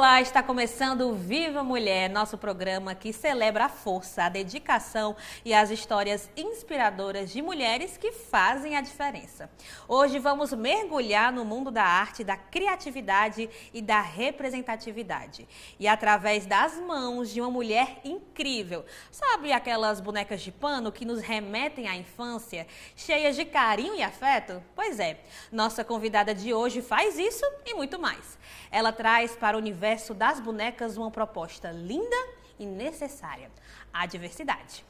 Olá, está começando o Viva Mulher, nosso programa que celebra a força, a dedicação e as histórias inspiradoras de mulheres que fazem a diferença. Hoje vamos mergulhar no mundo da arte, da criatividade e da representatividade. E através das mãos de uma mulher incrível, sabe aquelas bonecas de pano que nos remetem à infância, cheias de carinho e afeto? Pois é, nossa convidada de hoje faz isso e muito mais. Ela traz para o universo das bonecas uma proposta linda e necessária, a diversidade.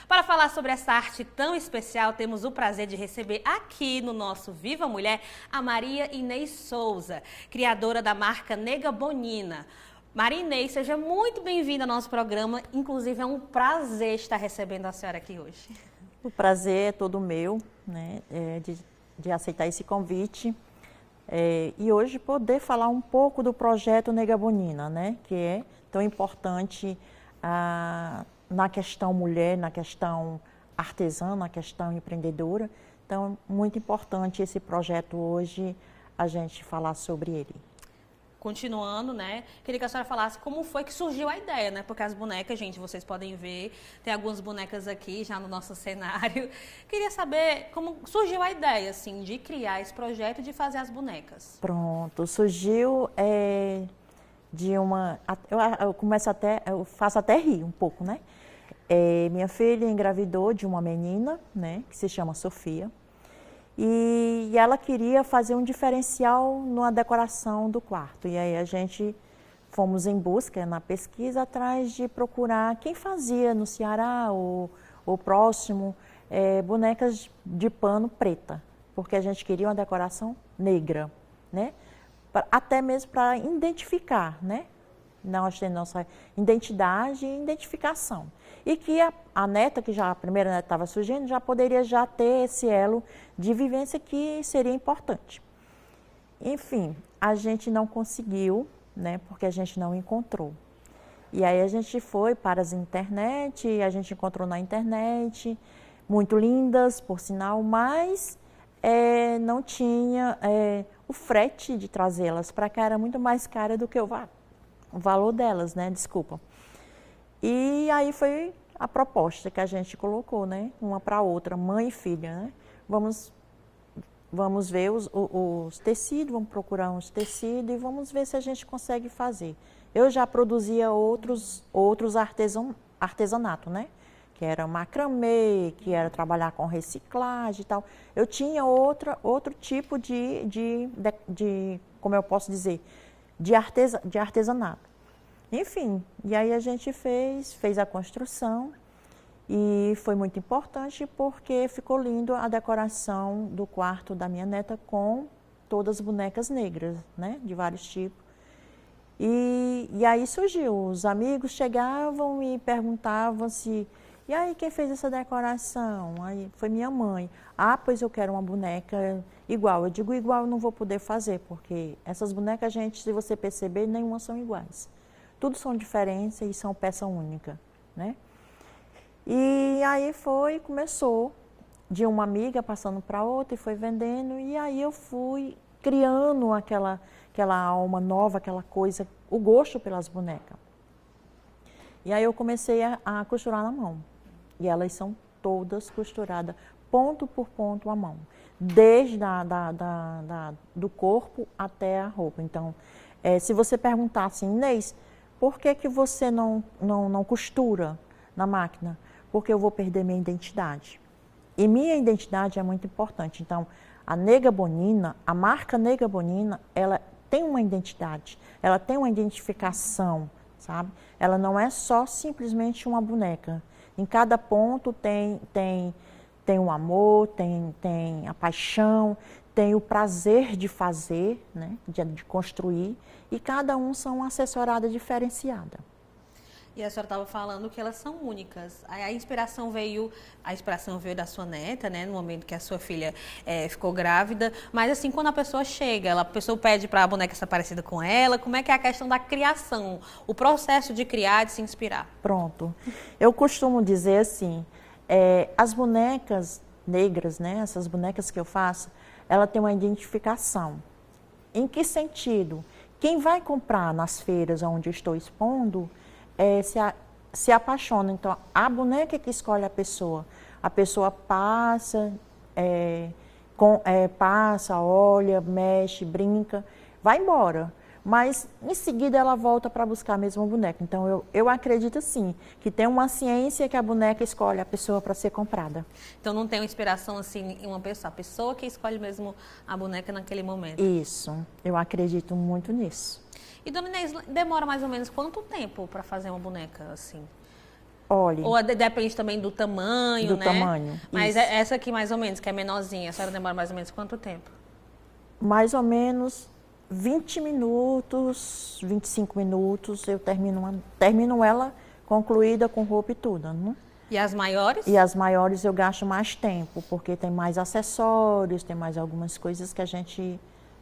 Para falar sobre essa arte tão especial, temos o prazer de receber aqui no nosso Viva Mulher a Maria Inês Souza, criadora da marca Nega Bonina. Maria Inês, seja muito bem-vinda ao nosso programa, inclusive é um prazer estar recebendo a senhora aqui hoje. O prazer é todo meu, né, de aceitar esse convite. E hoje poder falar um pouco do projeto Nega Bonina, né, que é tão importante na questão mulher, na questão artesã, na questão empreendedora. Então, muito importante esse projeto hoje, a gente falar sobre ele. Continuando, né, queria que a senhora falasse como foi que surgiu a ideia, né, porque as bonecas, gente, vocês podem ver, tem algumas bonecas aqui já no nosso cenário. Queria saber como surgiu a ideia, assim, de criar esse projeto e de fazer as bonecas. Pronto, surgiu de uma... Eu faço até rir um pouco, né? Minha filha engravidou de uma menina, né, que se chama Sofia. E ela queria fazer um diferencial na decoração do quarto. E aí a gente fomos em busca, na pesquisa, atrás de procurar quem fazia no Ceará ou próximo bonecas de pano preta, porque a gente queria uma decoração negra, né? Até mesmo para identificar, né? Nós temos nossa identidade e identificação. E que a neta, a primeira neta estava surgindo, já poderia já ter esse elo de vivência que seria importante. Enfim, a gente não conseguiu, né, porque a gente não encontrou. E aí a gente foi para as internet, a gente encontrou na internet, muito lindas, por sinal, mas não tinha o frete de trazê-las para cá, era muito mais cara do que o valor delas, né, desculpa. E aí foi a proposta que a gente colocou, né? Uma para a outra, mãe e filha, né? Vamos ver os tecidos, vamos procurar uns tecidos e vamos ver se a gente consegue fazer. Eu já produzia outros artesanato, né? Que era macramê, que era trabalhar com reciclagem e tal. Eu tinha outro tipo de como eu posso dizer, de artesanato. Enfim, e aí a gente fez a construção e foi muito importante porque ficou lindo a decoração do quarto da minha neta com todas as bonecas negras, né, de vários tipos. E aí surgiu, os amigos chegavam e perguntavam e aí quem fez essa decoração? Aí foi minha mãe. Ah, pois eu quero uma boneca igual. Eu digo igual eu não vou poder fazer, porque essas bonecas, gente, se você perceber, nenhuma são iguais. Tudo são diferentes e são peça única, né? E aí começou de uma amiga passando para outra e foi vendendo. E aí eu fui criando aquela alma nova, aquela coisa, o gosto pelas bonecas. E aí eu comecei a costurar na mão. E elas são todas costuradas, ponto por ponto à mão. Desde do corpo até a roupa. Então, se você perguntar assim, Inês, por que você não costura na máquina? Porque eu vou perder minha identidade. E minha identidade é muito importante. Então, a Nega Bonina, a marca Nega Bonina, ela tem uma identidade, ela tem uma identificação, sabe? Ela não é só simplesmente uma boneca. Em cada ponto tem o amor, tem a paixão, tem o prazer de fazer, né, de construir, e cada um são uma assessorada diferenciada. E a senhora estava falando que elas são únicas. A inspiração veio da sua neta, né, no momento que a sua filha ficou grávida. Mas assim, quando a pessoa chega, a pessoa pede para a boneca estar parecida com ela, como é que é a questão da criação, o processo de criar, de se inspirar? Pronto. Eu costumo dizer assim, as bonecas negras, né, essas bonecas que eu faço, ela tem uma identificação. Em que sentido? quem vai comprar nas feiras onde eu estou expondo se apaixona. Então, a boneca que escolhe a pessoa passa, passa, olha, mexe, brinca, vai embora. Mas, em seguida, ela volta para buscar a mesma boneca. Então, eu acredito, sim, que tem uma ciência que a boneca escolhe a pessoa para ser comprada. Então, não tem uma inspiração, assim, em uma pessoa. A pessoa que escolhe mesmo a boneca naquele momento. Isso. Eu acredito muito nisso. E, dona Inês, demora mais ou menos quanto tempo para fazer uma boneca, assim? Olha... Ou depende também do tamanho, né? Do tamanho, Mas isso. Essa aqui, mais ou menos, que é menorzinha, a senhora demora mais ou menos quanto tempo? Mais ou menos 20 minutos, 25 minutos, eu termino ela concluída com roupa e tudo, né? E as maiores? E as maiores eu gasto mais tempo, porque tem mais acessórios, tem mais algumas coisas que a gente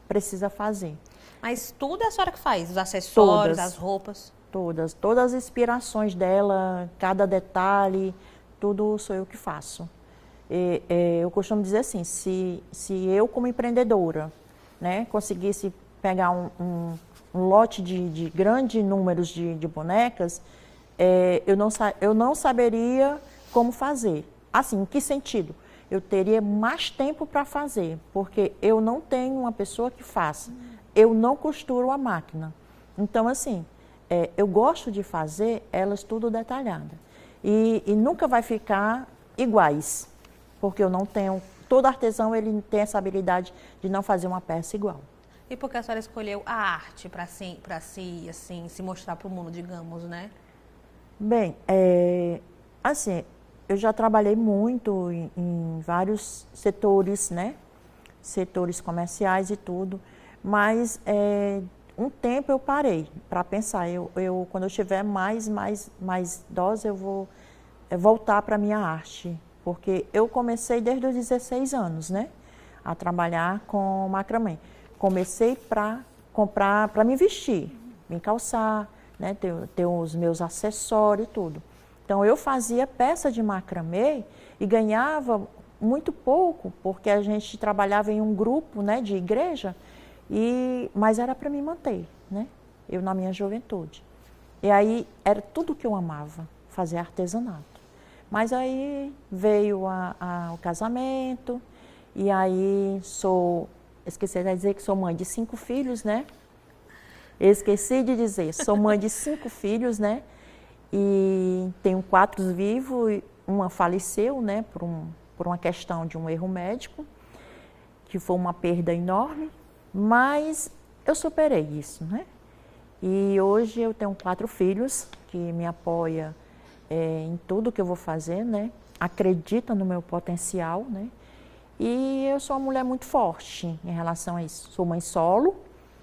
precisa fazer. Mas tudo é a senhora que faz? Os acessórios, as roupas? Todas as inspirações dela, cada detalhe, tudo sou eu que faço. Eu costumo dizer assim, se eu como empreendedora, né, conseguisse pegar um lote de grandes números de bonecas, eu não saberia como fazer. Assim, em que sentido? Eu teria mais tempo para fazer, porque eu não tenho uma pessoa que faça. Eu não costuro a máquina. Então, assim, eu gosto de fazer elas tudo detalhada. E nunca vai ficar iguais, porque eu não tenho... Todo artesão ele tem essa habilidade de não fazer uma peça igual. E por que a senhora escolheu a arte para si, assim, se mostrar para o mundo, digamos, né? Bem, assim, eu já trabalhei muito em vários setores, né? Setores comerciais e tudo, mas um tempo eu parei para pensar. Quando eu estiver mais idosa, eu vou voltar para a minha arte, porque eu comecei desde os 16 anos, né? A trabalhar com macramê. Comecei para comprar, para me vestir, me calçar, né, ter os meus acessórios e tudo. Então, eu fazia peça de macramê e ganhava muito pouco, porque a gente trabalhava em um grupo, né, de igreja, mas era para me manter, né, eu na minha juventude. E aí, era tudo que eu amava, fazer artesanato. Mas aí veio o casamento, e aí esqueci de dizer que sou mãe de 5 filhos, né? Esqueci de dizer, sou mãe de 5 filhos, né? E tenho 4 vivos, e uma faleceu, né? Por uma questão de um erro médico, que foi uma perda enorme, mas eu superei isso, né? E hoje eu tenho 4 filhos que me apoiam em tudo que eu vou fazer, né? Acredita no meu potencial, né? E eu sou uma mulher muito forte em relação a isso. Sou mãe solo,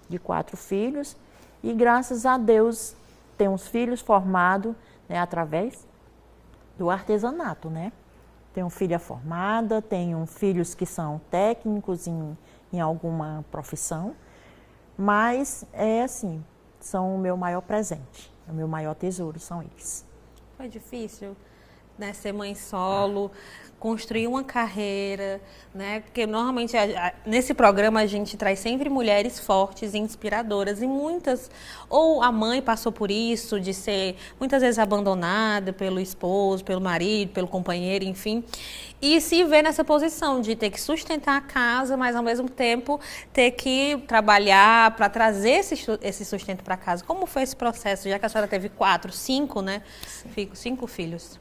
de 4 filhos, e graças a Deus tenho uns filhos formados, né, através do artesanato, né? Tenho filha formada, tenho filhos que são técnicos em alguma profissão, mas assim, são o meu maior presente, o meu maior tesouro são eles. Foi difícil, né, ser mãe solo, construir uma carreira, né? Porque normalmente nesse programa a gente traz sempre mulheres fortes e inspiradoras, e muitas, ou a mãe passou por isso, de ser muitas vezes abandonada pelo esposo, pelo marido, pelo companheiro, enfim, e se vê nessa posição de ter que sustentar a casa, mas ao mesmo tempo ter que trabalhar para trazer esse sustento para casa. Como foi esse processo, já que a senhora teve 4, 5, né? 5 filhos.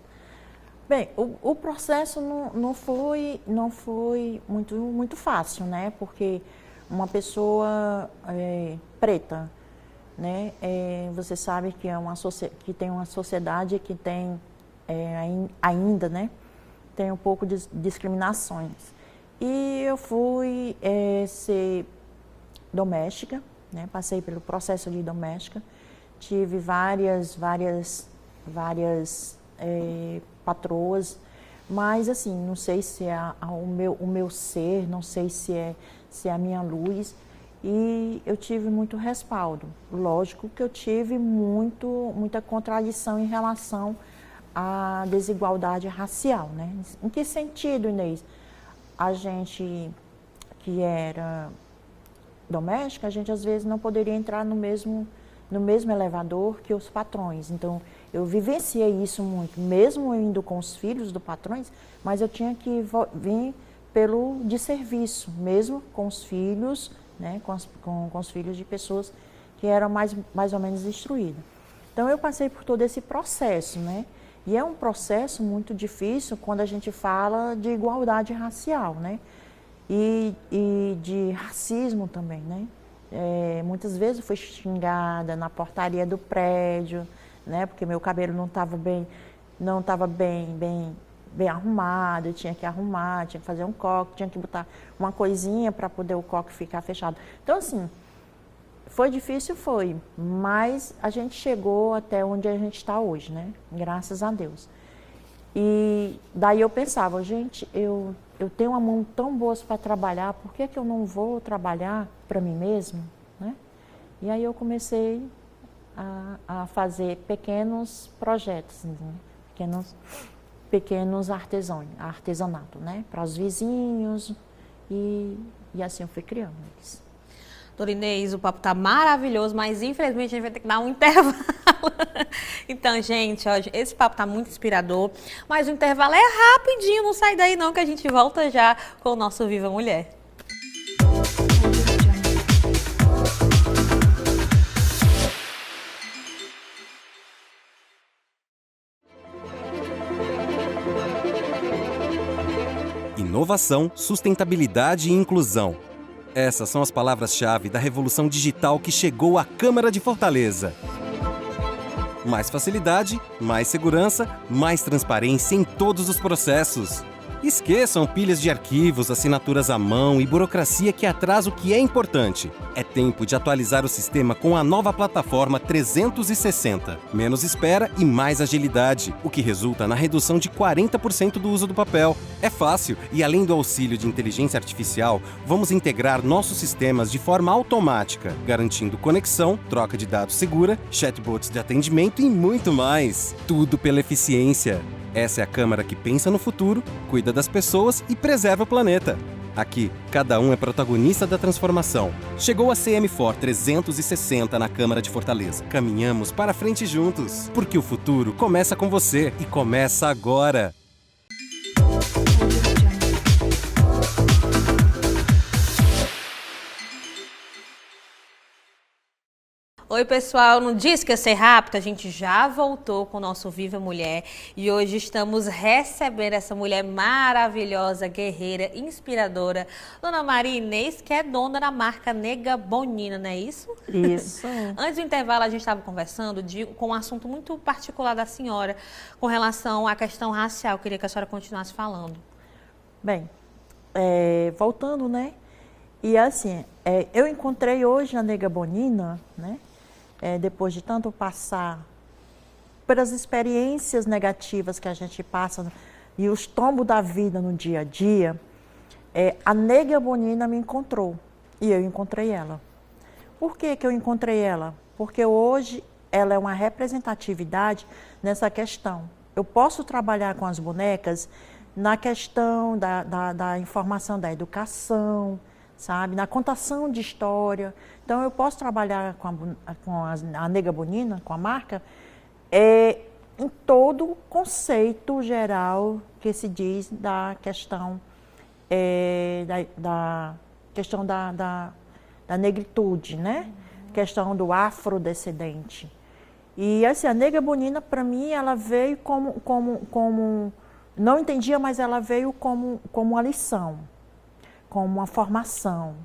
Bem, o processo não foi muito fácil, né? Porque uma pessoa preta, né? Você sabe que que tem uma sociedade que tem ainda, né? Tem um pouco de discriminações. E eu fui ser doméstica, né? Passei pelo processo de doméstica, tive várias patroas, mas assim, não sei se é o meu ser, não sei se é a minha luz, e eu tive muito respaldo. Lógico que eu tive muita contradição em relação à desigualdade racial, né? Em que sentido, Inês? A gente que era doméstica, a gente às vezes não poderia entrar no mesmo elevador que os patrões. Então, eu vivenciei isso muito, mesmo indo com os filhos dos patrões, mas eu tinha que vir de serviço, mesmo com os filhos, né, com os filhos de pessoas que eram mais ou menos instruídas. Então, eu passei por todo esse processo, né? E é um processo muito difícil quando a gente fala de igualdade racial, né? E de racismo também, né? Muitas vezes eu fui xingada na portaria do prédio, né? Porque meu cabelo não estava bem arrumado, eu tinha que arrumar, tinha que fazer um coque, tinha que botar uma coisinha para poder o coque ficar fechado. Então, assim, foi difícil, mas a gente chegou até onde a gente está hoje, né? Graças a Deus. E daí eu pensava, gente, eu tenho uma mão tão boa para trabalhar, por que eu não vou trabalhar para mim mesmo, né? E aí eu comecei a fazer pequenos projetos, né? pequenos artesanato, né? Para os vizinhos e assim eu fui criando eles. Dona Inês, o papo tá maravilhoso, mas infelizmente a gente vai ter que dar um intervalo. Então, gente, ó, esse papo tá muito inspirador, mas o intervalo é rapidinho, não sai daí não, que a gente volta já com o nosso Viva Mulher. Inovação, sustentabilidade e inclusão. Essas são as palavras-chave da revolução digital que chegou à Câmara de Fortaleza. Mais facilidade, mais segurança, mais transparência em todos os processos. Esqueçam pilhas de arquivos, assinaturas à mão e burocracia que atrasa o que é importante. É tempo de atualizar o sistema com a nova plataforma 360. Menos espera e mais agilidade, o que resulta na redução de 40% do uso do papel. É fácil e, além do auxílio de inteligência artificial, vamos integrar nossos sistemas de forma automática, garantindo conexão, troca de dados segura, chatbots de atendimento e muito mais. Tudo pela eficiência. Essa é a Câmara que pensa no futuro, cuida das pessoas e preserva o planeta. Aqui, cada um é protagonista da transformação. Chegou a CM4 360 na Câmara de Fortaleza. Caminhamos para frente juntos, porque o futuro começa com você e começa agora. Oi, pessoal, não disse que ia ser rápido? A gente já voltou com o nosso Viva Mulher e hoje estamos recebendo essa mulher maravilhosa, guerreira, inspiradora, Dona Maria Inês, que é dona da marca Nega Bonina, não é isso? Isso. Antes do intervalo, a gente estava conversando com um assunto muito particular da senhora, com relação à questão racial. Eu queria que a senhora continuasse falando. Bem, voltando, né? E assim, eu encontrei hoje a Nega Bonina, né? Depois de tanto passar pelas experiências negativas que a gente passa e os tombos da vida no dia a dia, a Nega Bonina me encontrou e eu encontrei ela. Por que eu encontrei ela? Porque hoje ela é uma representatividade nessa questão. Eu posso trabalhar com as bonecas na questão da informação da educação, sabe, na contação de história. Então, eu posso trabalhar com a Nega Bonina, com a marca, em todo o conceito geral que se diz da questão, da negritude, né? Questão do afrodescendente. E assim, a Nega Bonina, para mim, ela veio como não entendia, mas ela veio como uma lição, como uma formação,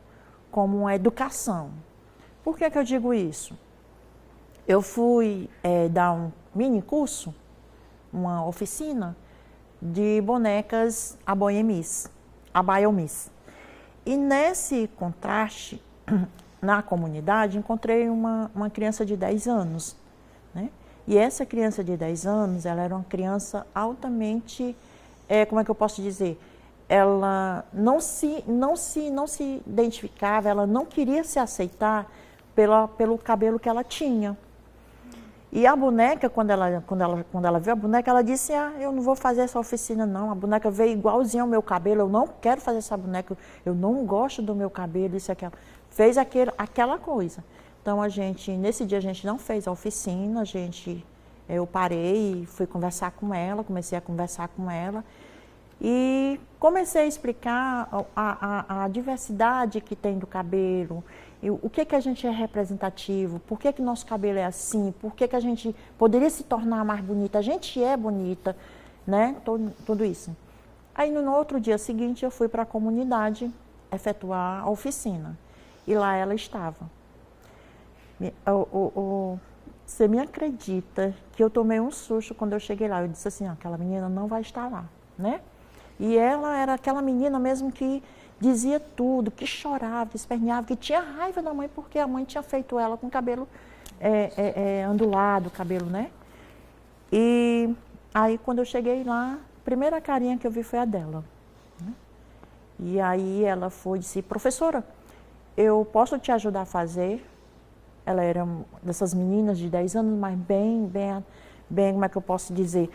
como uma educação. Por que eu digo isso? Eu fui dar um mini curso, uma oficina de bonecas aboiemis, abaiomis. E nesse contraste, na comunidade, encontrei uma criança de 10 anos, né? E essa criança de 10 anos, ela era uma criança altamente, como é que eu posso dizer? Ela não se identificava, ela não queria se aceitar pelo cabelo que ela tinha. E a boneca, quando ela viu a boneca, ela disse, eu não vou fazer essa oficina não, a boneca veio igualzinha ao meu cabelo, eu não quero fazer essa boneca, eu não gosto do meu cabelo, isso e aquilo. Fez aquela coisa. Então, nesse dia a gente não fez a oficina, eu parei e fui conversar com ela, comecei a conversar com ela e comecei a explicar a diversidade que tem do cabelo, o que a gente é representativo, por que nosso cabelo é assim, por que a gente poderia se tornar mais bonita, a gente é bonita, né? Tudo isso. Aí no outro dia seguinte eu fui para a comunidade efetuar a oficina e lá ela estava. Você me acredita que eu tomei um susto quando eu cheguei lá, eu disse assim, aquela menina não vai estar lá, né? E ela era aquela menina mesmo que dizia tudo, que chorava, que esperneava, que tinha raiva da mãe porque a mãe tinha feito ela com cabelo ondulado, cabelo, né? E aí quando eu cheguei lá, a primeira carinha que eu vi foi a dela. Né? E aí ela foi e disse, professora, eu posso te ajudar a fazer? Ela era dessas meninas de 10 anos, mas bem, como é que eu posso dizer,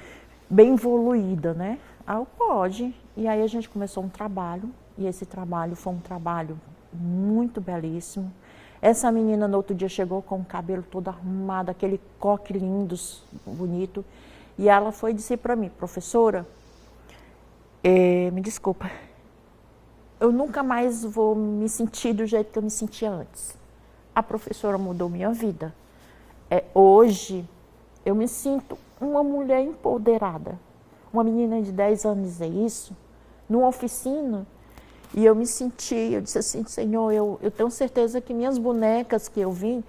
bem evoluída, né? Ah, pode. E aí a gente começou um trabalho, e esse trabalho foi um trabalho muito belíssimo. Essa menina no outro dia chegou com o cabelo todo arrumado, aquele coque lindo, bonito, e ela foi e disse para mim, professora, me desculpa, eu nunca mais vou me sentir do jeito que eu me sentia antes. A professora mudou minha vida. Hoje eu me sinto uma mulher empoderada. Uma menina de 10 anos dizer isso, numa oficina, e eu disse assim, Senhor, eu tenho certeza que minhas bonecas que eu vim,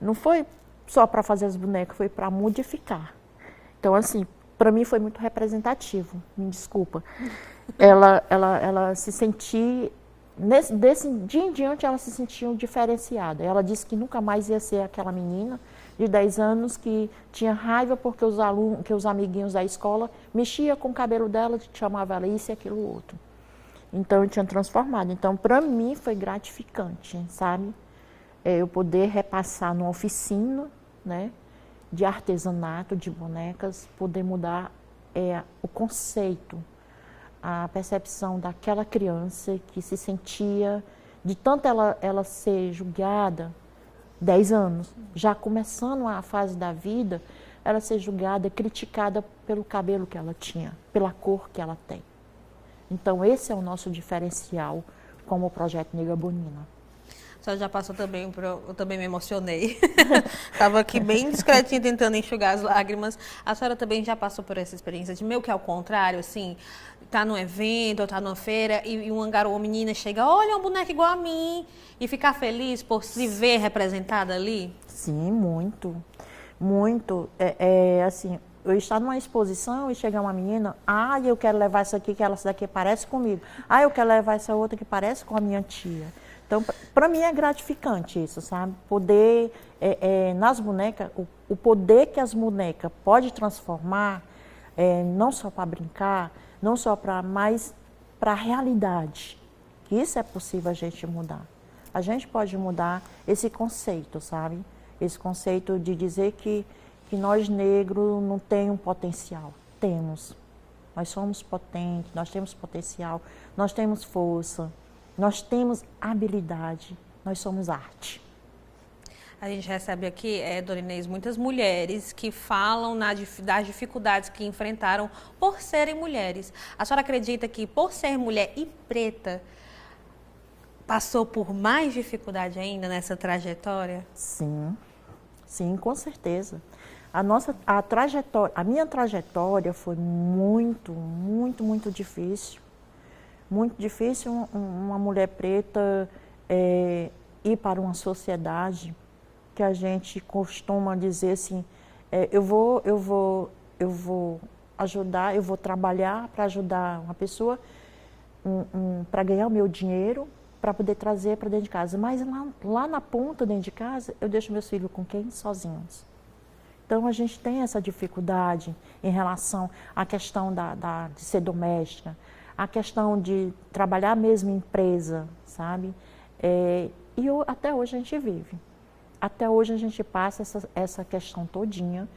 não foi só para fazer as bonecas, foi para modificar. Então, assim, para mim foi muito representativo, me desculpa. Ela se sentia, desse dia em diante, ela se sentia diferenciada. Ela disse que nunca mais ia ser aquela menina de 10 anos que tinha raiva porque os amiguinhos da escola mexiam com o cabelo dela, chamavam ela isso e aquilo outro. Então, eu tinha transformado. Então, para mim, foi gratificante, sabe? Eu poder repassar numa oficina, né, de artesanato, de bonecas, poder mudar o conceito, a percepção daquela criança que se sentia, de tanto ela ser julgada, 10 anos, já começando a fase da vida, ela ser julgada, criticada pelo cabelo que ela tinha, pela cor que ela tem. Então, esse é o nosso diferencial como o Projeto Negra Bonina. A senhora já passou também, eu também me emocionei. Estava aqui bem discretinha tentando enxugar as lágrimas. A senhora também já passou por essa experiência de meio que ao contrário, assim, tá num evento ou tá numa feira e uma garota, uma menina chega, olha uma boneca igual a mim, e ficar feliz por se ver representada ali? Sim, muito, muito. Assim, eu estar numa exposição e chegar uma menina, eu quero levar essa aqui, que essa daqui parece comigo. Eu quero levar essa outra que parece com a minha tia. Então, para mim é gratificante isso, sabe? Poder, nas bonecas, o poder que as bonecas podem transformar, não só para brincar, não só mas para a realidade. Que isso é possível a gente mudar. A gente pode mudar esse conceito, sabe? Esse conceito de dizer que nós negros não temos um potencial. Temos. Nós somos potentes, nós temos potencial, nós temos força. Nós temos habilidade, nós somos arte. A gente recebe aqui, Dona Inês, muitas mulheres que falam das dificuldades que enfrentaram por serem mulheres. A senhora acredita que por ser mulher e preta, passou por mais dificuldade ainda nessa trajetória? Sim, com certeza. A minha trajetória foi muito, muito, muito difícil. Muito difícil uma mulher preta ir para uma sociedade que a gente costuma dizer assim, eu vou ajudar, eu vou trabalhar para ajudar uma pessoa para ganhar o meu dinheiro, para poder trazer para dentro de casa. Mas lá na ponta dentro de casa, eu deixo meus filhos com quem? Sozinhos. Então, a gente tem essa dificuldade em relação à questão de ser doméstica, a questão de trabalhar mesmo em empresa, sabe? E até hoje a gente vive. até hoje a gente passa essa questão todinha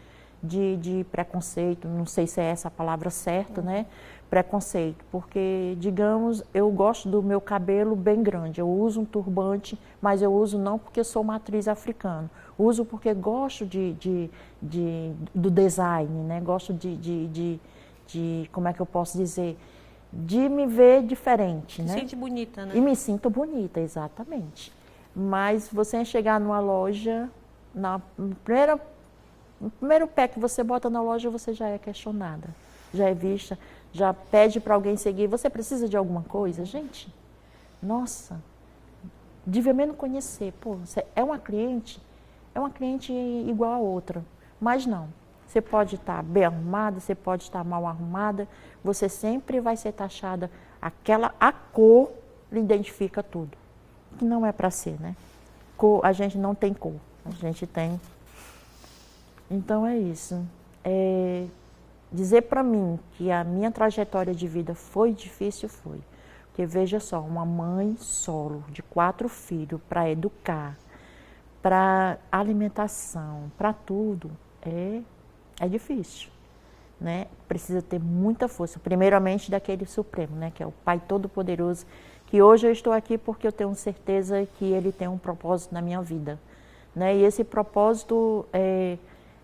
de preconceito, não sei se é essa a palavra certa, né? Preconceito, porque, digamos, eu gosto do meu cabelo bem grande, eu uso um turbante, mas eu uso não porque sou matriz africana, uso porque gosto do design, né? Gosto como é que eu posso dizer, de me ver diferente, né? Se sente bonita, né? E me sinto bonita, exatamente. Mas você chegar numa loja, no primeiro pé que você bota na loja, você já é questionada, já é vista, já pede para alguém seguir. Você precisa de alguma coisa? Gente, nossa, devia menos conhecer. Pô, você é uma cliente igual a outra, mas não. Você pode estar bem arrumada, você pode estar mal arrumada, você sempre vai ser taxada. A cor lhe identifica tudo. Que não é para ser, né? Cor, a gente não tem cor, a gente tem. Então é isso. Dizer para mim que a minha trajetória de vida foi difícil, foi. Porque veja só, uma mãe solo de 4 filhos para educar, para alimentação, para tudo, é difícil, né? Precisa ter muita força, primeiramente daquele Supremo, né? Que é o Pai Todo-Poderoso, que hoje eu estou aqui porque eu tenho certeza que Ele tem um propósito na minha vida, né? E esse propósito,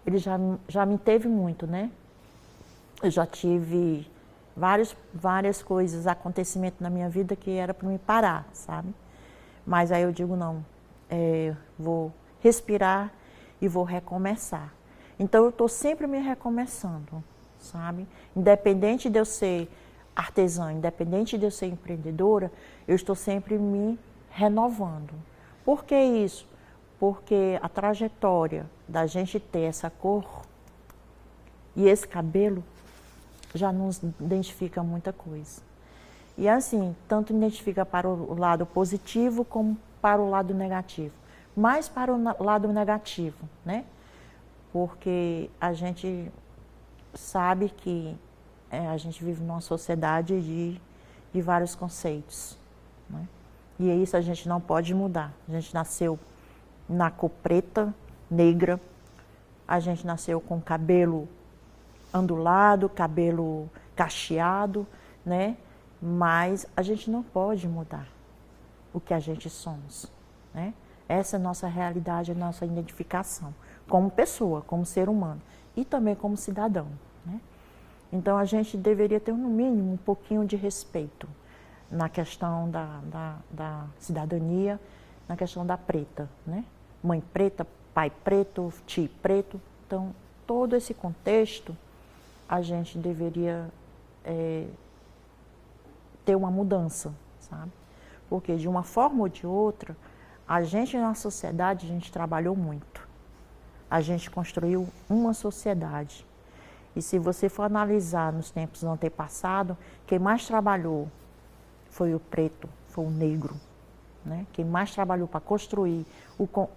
Ele já me teve muito, né? Eu já tive várias coisas, acontecimentos na minha vida que era para me parar, sabe? Mas aí eu digo, não, vou respirar e vou recomeçar. Então eu estou sempre me recomeçando, sabe? Independente de eu ser artesã, independente de eu ser empreendedora, eu estou sempre me renovando. Por que isso? Porque a trajetória da gente ter essa cor e esse cabelo já nos identifica muita coisa. E assim, tanto identifica para o lado positivo como para o lado negativo. Mais para o lado negativo, né? Porque a gente sabe que a gente vive numa sociedade de vários conceitos, né? E isso a gente não pode mudar. A gente nasceu na cor preta, negra, a gente nasceu com cabelo ondulado, cabelo cacheado, né? Mas a gente não pode mudar o que a gente somos, né? Essa é a nossa realidade, a nossa identificação como pessoa, como ser humano e também como cidadão, né? Então a gente deveria ter, no mínimo, um pouquinho de respeito na questão da cidadania, na questão da preta, né? Mãe preta, pai preto, tio preto. Então, todo esse contexto, a gente deveria ter uma mudança, sabe? Porque, de uma forma ou de outra, a gente na sociedade, a gente trabalhou muito. A gente construiu uma sociedade. E se você for analisar nos tempos antepassados, quem mais trabalhou foi o preto, foi o negro, né? Quem mais trabalhou para construir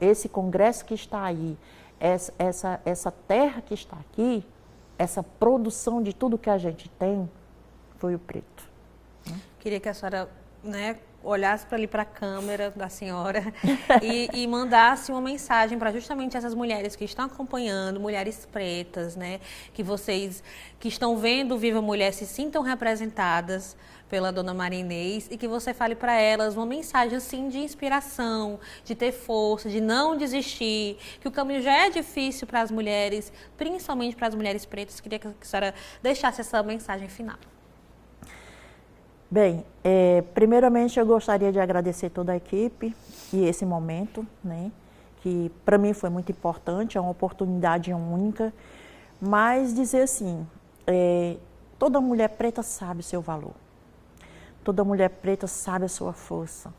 esse congresso que está aí, essa terra que está aqui, essa produção de tudo que a gente tem, foi o preto, né? Queria que a senhora, né, olhasse para ali para a câmera da senhora e mandasse uma mensagem para justamente essas mulheres que estão acompanhando, mulheres pretas, né, que vocês que estão vendo o Viva Mulher se sintam representadas pela Dona Maria Inês e que você fale para elas uma mensagem assim de inspiração, de ter força, de não desistir, que o caminho já é difícil para as mulheres, principalmente para as mulheres pretas. Queria que a senhora deixasse essa mensagem final. Bem, primeiramente eu gostaria de agradecer toda a equipe e esse momento, né, que para mim foi muito importante, é uma oportunidade única, mas dizer assim, toda mulher preta sabe o seu valor, toda mulher preta sabe a sua força,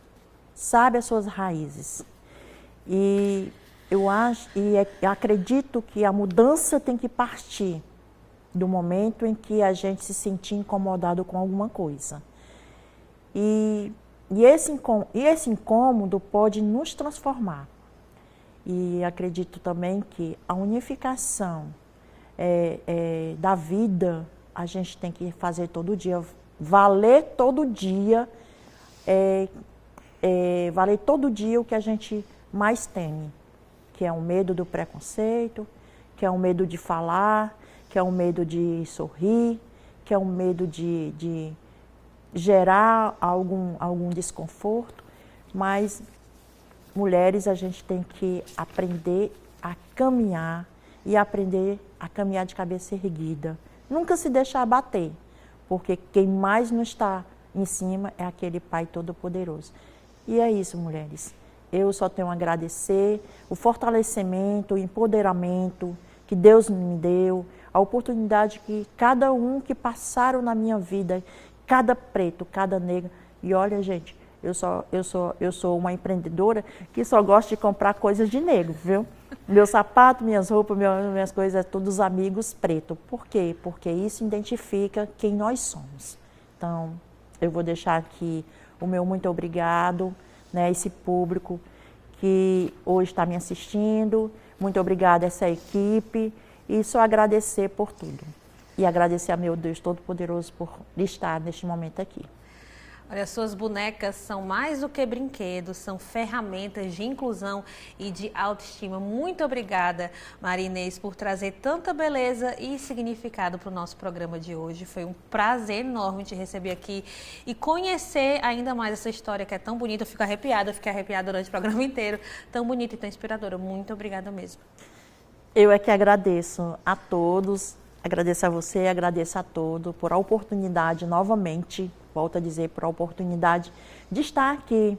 sabe as suas raízes. E eu acho e acredito que a mudança tem que partir do momento em que a gente se sentir incomodado com alguma coisa. E esse incômodo pode nos transformar. E acredito também que a unificação da vida, a gente tem que fazer todo dia, valer todo dia o que a gente mais teme, que é o medo do preconceito, que é o medo de falar, que é o medo de sorrir, que é o medo de gerar algum desconforto, mas mulheres, a gente tem que aprender a caminhar e aprender a caminhar de cabeça erguida. Nunca se deixar abater, porque quem mais não está em cima é aquele Pai Todo-Poderoso. E é isso, mulheres. Eu só tenho a agradecer o fortalecimento, o empoderamento que Deus me deu, a oportunidade que cada um que passaram na minha vida, cada preto, cada negro. E olha, gente, eu sou uma empreendedora que só gosta de comprar coisas de negro, viu? Meu sapato, minhas roupas, minhas coisas, todos amigos pretos. Por quê? Porque isso identifica quem nós somos. Então, eu vou deixar aqui o meu muito obrigado, né, esse público que hoje está me assistindo. Muito obrigada a essa equipe e só agradecer por tudo. E agradecer a meu Deus Todo-Poderoso por estar neste momento aqui. Olha, suas bonecas são mais do que brinquedos, são ferramentas de inclusão e de autoestima. Muito obrigada, Maria Inês, por trazer tanta beleza e significado para o nosso programa de hoje. Foi um prazer enorme te receber aqui e conhecer ainda mais essa história que é tão bonita. Eu fiquei arrepiada durante o programa inteiro, tão bonita e tão inspiradora. Muito obrigada mesmo. Eu é que agradeço a todos, agradeço a você, agradeço a todos por a oportunidade novamente, volto a dizer, por a oportunidade de estar aqui,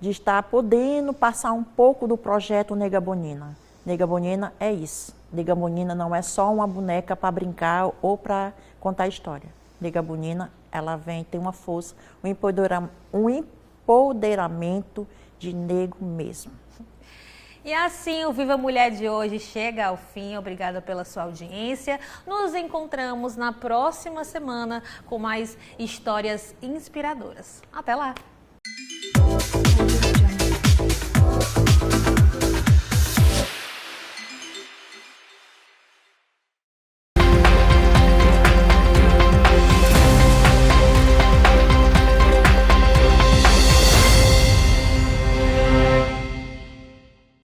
de estar podendo passar um pouco do projeto Nega Bonina. Nega Bonina é isso. Nega Bonina não é só uma boneca para brincar ou para contar história. Nega Bonina, ela tem uma força, um empoderamento de negro mesmo. E assim o Viva Mulher de hoje chega ao fim. Obrigada pela sua audiência. Nos encontramos na próxima semana com mais histórias inspiradoras. Até lá!